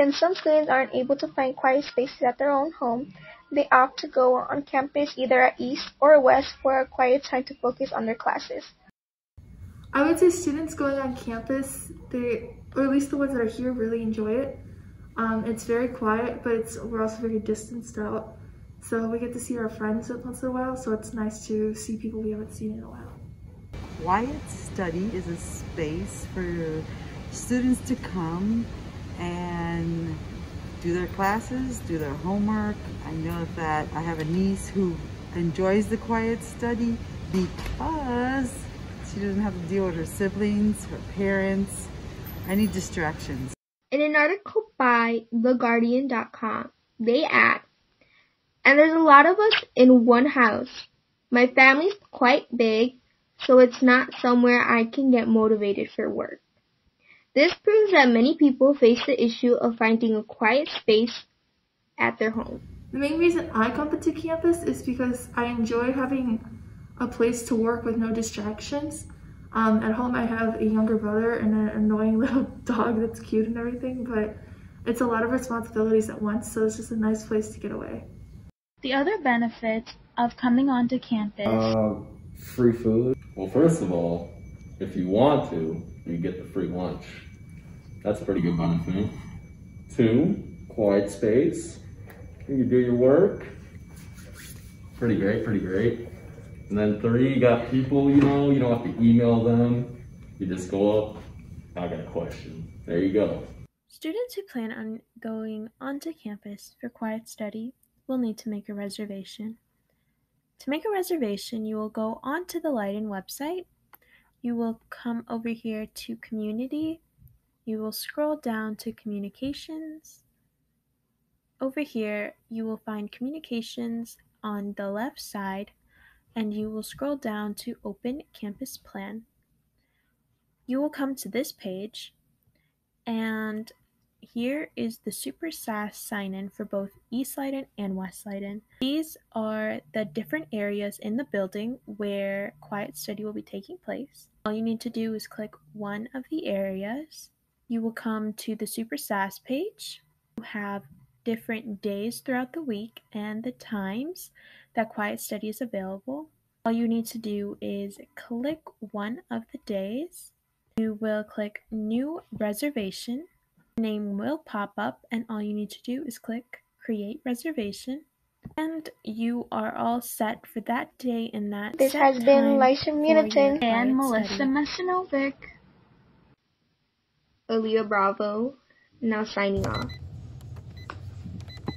Since some students aren't able to find quiet spaces at their own home, they opt to go on campus either at East or West for a quiet time to focus on their classes. I would say students going on campus, or at least the ones that are here, really enjoy it. It's very quiet, but we're also very distanced out. So we get to see our friends once in a while, so it's nice to see people we haven't seen in a while. Quiet Study is a space for students to come and do their classes, do their homework. I know that I have a niece who enjoys the Quiet Study because she doesn't have to deal with her siblings, her parents, any distractions. In an article by TheGuardian.com, they add, "And there's a lot of us in one house. My family's quite big, so it's not somewhere I can get motivated for work." This proves that many people face the issue of finding a quiet space at their home. The main reason I come to campus is because I enjoy having a place to work with no distractions. At home I have a younger brother and an annoying little dog that's cute and everything, but it's a lot of responsibilities at once, so it's just a nice place to get away. The other benefits of coming onto campus. Free food. Well, first of all, if you want to, you get the free lunch. That's a pretty good benefit. 2, quiet space. You can do your work. Pretty great, pretty great. And then 3, you got people, you don't have to email them. You just go up, I got a question. There you go. Students who plan on going onto campus for Quiet Study will need to make a reservation. To make a reservation, you will go onto the Leiden website. You will come over here to Community. You will scroll down to Communications. Over here, you will find Communications on the left side, and you will scroll down to Open Campus Plan. You will come to this page, and here is the Super SAS sign-in for both East Leiden and West Leiden. These are the different areas in the building where Quiet Study will be taking place. All you need to do is click one of the areas. You will come to the Super SAS page. You have different days throughout the week and the times that Quiet Study is available. All you need to do is click one of the days. You will click New Reservation. The name will pop up, and all you need to do is click Create Reservation. And you are all set for that day and that This set has been time Lisha for Munitin your and Quiet Melissa Study. Masanovic. Aaliyah Bravo, now signing off.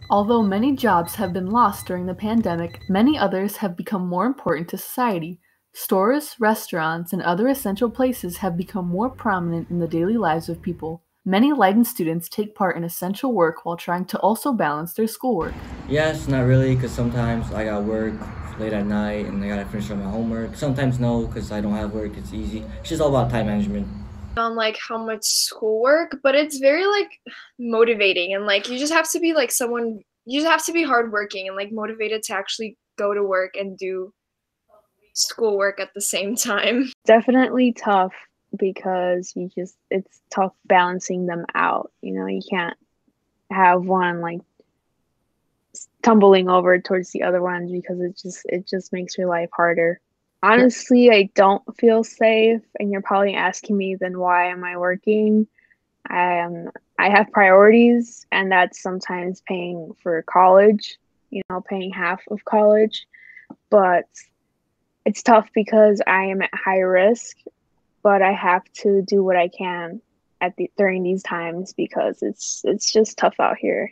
Although many jobs have been lost during the pandemic, many others have become more important to society. Stores, restaurants, and other essential places have become more prominent in the daily lives of people. Many Leiden students take part in essential work while trying to also balance their schoolwork. Yes, not really, because sometimes I got work late at night and I gotta finish up my homework. Sometimes no, because I don't have work, it's easy. It's just all about time management. On like how much schoolwork, but it's very like motivating, and like you just have to be like someone, you just have to be hardworking and like motivated to actually go to work and do schoolwork at the same time. Definitely tough because it's tough balancing them out. You can't have one like tumbling over towards the other one because it just makes your life harder. Honestly, I don't feel safe, and you're probably asking me, then why am I working? I have priorities, and that's sometimes paying for college, paying half of college, but it's tough because I am at high risk, but I have to do what I can during these times because it's just tough out here.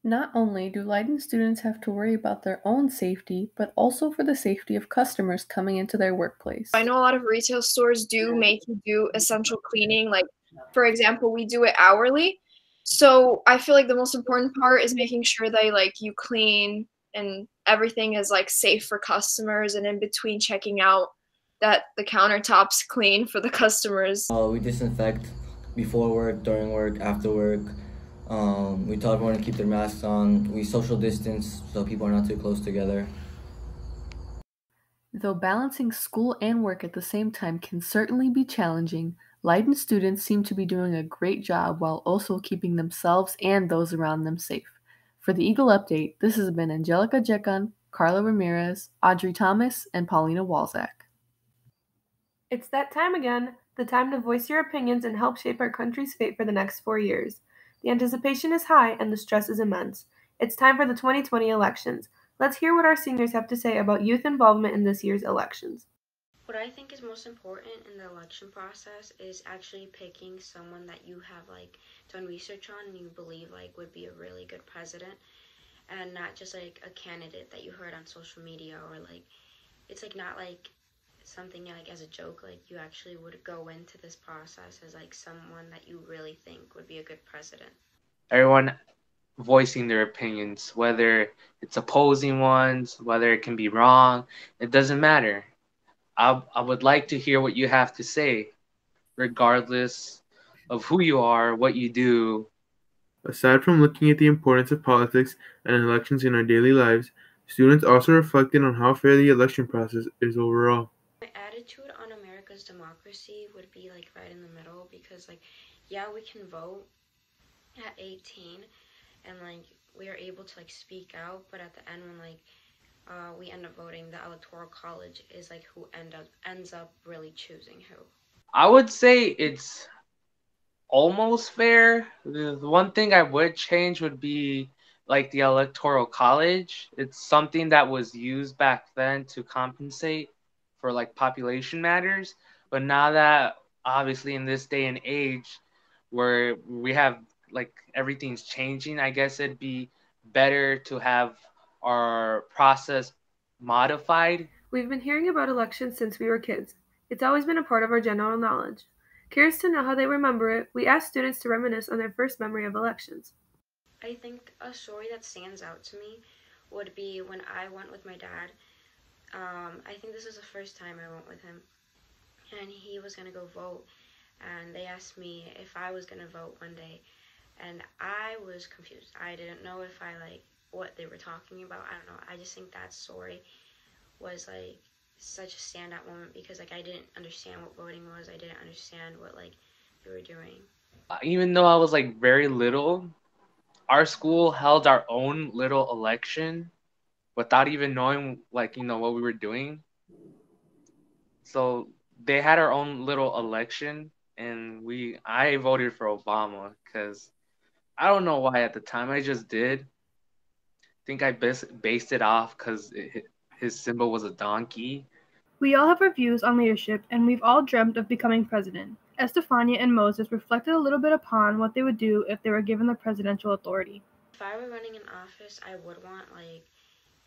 Not only do Leiden students have to worry about their own safety, but also for the safety of customers coming into their workplace. I know a lot of retail stores do make you do essential cleaning. Like, for example, we do it hourly. So I feel like the most important part is making sure that you clean and everything is safe for customers, and in between checking out that the countertops clean for the customers. We disinfect before work, during work, after work. We tell everyone to keep their masks on. We social distance so people are not too close together. Though balancing school and work at the same time can certainly be challenging, Leiden students seem to be doing a great job while also keeping themselves and those around them safe. For the Eagle Update, this has been Angelica Jekon, Carla Ramirez, Audrey Thomas, and Paulina Walzak. It's that time again, the time to voice your opinions and help shape our country's fate for the next 4 years. The anticipation is high and the stress is immense. It's time for the 2020 elections. Let's hear what our seniors have to say about youth involvement in this year's elections. What I think is most important in the election process is actually picking someone that you have done research on and you believe would be a really good president, and not just a candidate that you heard on social media, or it's not something as a joke. You actually would go into this process as someone that you really think would be a good president. Everyone voicing their opinions, whether it's opposing ones, whether it can be wrong, it doesn't matter. I would like to hear what you have to say, regardless of who you are, what you do. Aside from looking at the importance of politics and elections in our daily lives, students also reflected on how fair the election process is overall. My attitude on America's democracy would be right in the middle, because yeah, we can vote at 18 and we are able to speak out, but at the end when we end up voting, the electoral college is who ends up really choosing who. I would say it's almost fair. The one thing I would change would be the electoral college. It's something that was used back then to compensate for population matters, but now that obviously in this day and age where we have everything's changing, I guess it'd be better to have our process modified. We've been hearing about elections since we were kids. It's always been a part of our general knowledge. Curious to know how they remember it, we asked students to reminisce on their first memory of elections. I think a story that stands out to me would be when I went with my dad. I think this is the first time I went with him, and he was going to go vote, and they asked me if I was going to vote one day, and I was confused. I didn't know if I what they were talking about. I don't know. I just think that story was such a standout moment, because I didn't understand what voting was. I didn't understand what they were doing. Even though I was very little, our school held our own little election without even knowing what we were doing. So they had our own little election, and I voted for Obama, because I don't know why at the time, I just did. I think I based it off because his symbol was a donkey. We all have our views on leadership, and we've all dreamt of becoming president. Estefania and Moses reflected a little bit upon what they would do if they were given the presidential authority. If I were running in office, I would want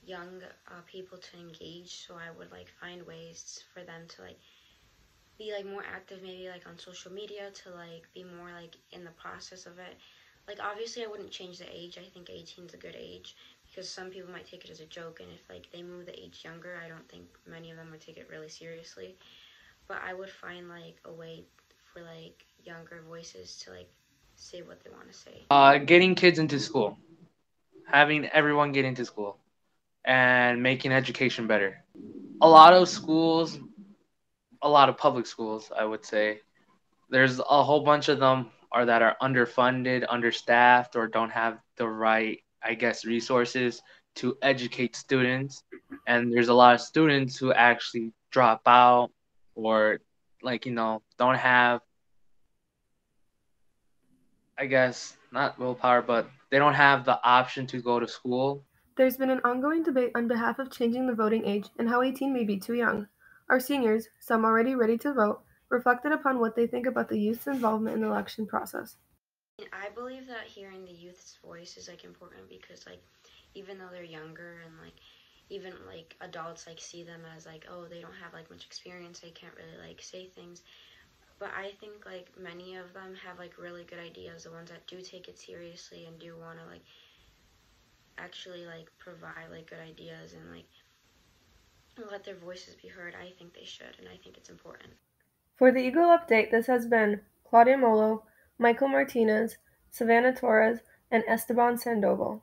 young people to engage, so I would find ways for them to be more active, maybe on social media, to be more in the process of it. Obviously I wouldn't change the age. I think 18 is a good age, because some people might take it as a joke, and if they move the age younger, I don't think many of them would take it really seriously. But I would find a way for younger voices to say what they want to say. Getting kids into school, having everyone get into school, and making education better. A lot of schools, a lot of public schools, I would say, there's a whole bunch of them that are underfunded, understaffed, or don't have the right, resources to educate students. And there's a lot of students who actually drop out, or don't have, not willpower, but they don't have the option to go to school. There's been an ongoing debate on behalf of changing the voting age and how 18 may be too young. Our seniors, some already ready to vote, reflected upon what they think about the youth's involvement in the election process. I believe that hearing the youth's voice is important, because even though they're younger, and even adults see them as oh, they don't have much experience, they can't really say things. But I think many of them have really good ideas, the ones that do take it seriously and do want to actually provide good ideas and let their voices be heard. I think they should, and I think it's important. For the Eagle Update, this has been Claudia Molo, Michael Martinez, Savannah Torres, and Esteban Sandoval.